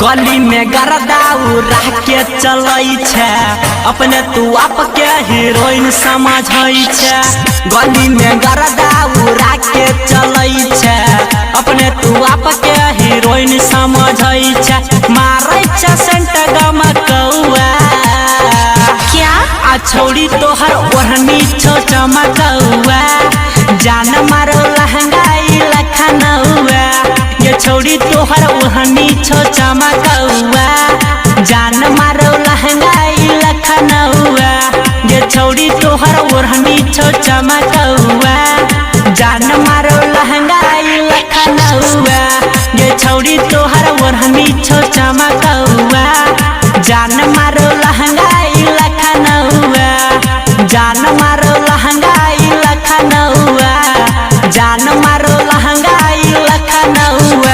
गली में गरदाऊ रह के चलई छे अपने तू आप के हीरोइन समझई छे। गली में गरदाऊ रह के चलई छे अपने तू आप के हीरोइन समझई छे। मारै छे सेंट गमकौआ क्या आ छोड़ी तोहर ओढ़नी छो चमकौआ जान मारो लहंगाई लखनऊआ। ये छोड़ी तोहर ओढ़नी छो चमकौआ जान मारो लहंगाई लखनऊआ। ये छोड़ी तोहर ओढ़नी छो चमकौआ जान मारो लहंगाई लखनऊआ। ये छोड़ी तोहर ओढ़नी छो चमकौआ जान मारो लहंगाई लखनऊआ। जान मारो लहंगाई लखनऊआ जान मारो लहंगाई लखनऊआ।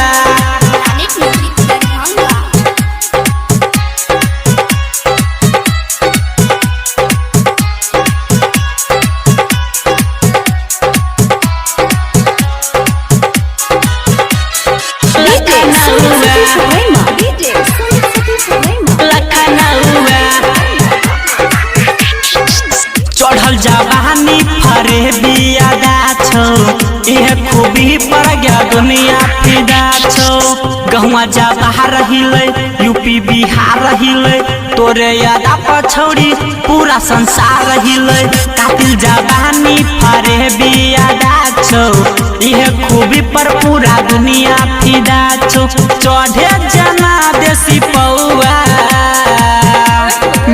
चढ़ल जवानी फरे बियादा छो यह खूबी पर गया दुनिया फिदा छो। गहुआ जबा रहिले यूपी बिहार रहिले तोरे यादा पछौड़ी पूरा संसार रहिले। कातिल जवानी फरे बियादा छो यह खूबी पर पूरा दुनिया फिदा छो। चढ़े जना देसी पौआ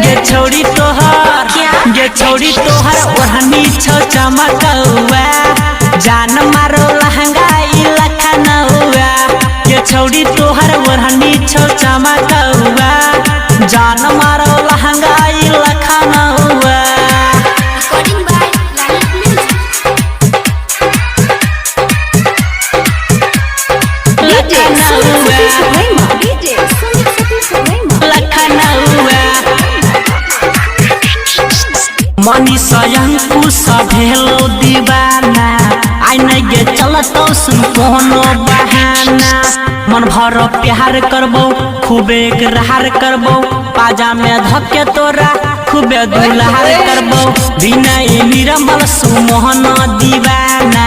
ये छोड़ी तोहर ये छोड़ी तोहर ओढ़नी छो चमकौआ जान मारो लहंगाई लखनऊआ। ये छोड़ी तोहर ओढ़नी छो चमकौआ जान मारो लहंगाई लखनऊआ। मनी स्वयं भेलो दीवाना आई नहीं गे चलतो सुन कोनो बहाना। मन भर प्यार करबो खूबे करार करबो पाजा में धके तोरा खूबे दुलार करबो। विनय निर्मल सुमोहन दीवाना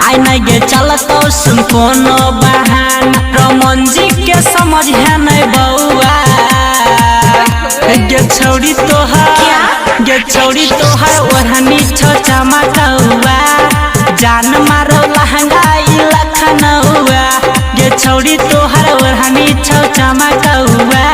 आई नहीं गे चलतो सुन कोनो बहाना। रमन जी के समझ है नहीं बउआ गे छोड़ी तोहर ये छोड़ी तोहर ओढ़नी छो चमकौआ जान मारो लहंगाई लखनऊआ। ये छोड़ी तोहर ओढ़नी छो चमकौआ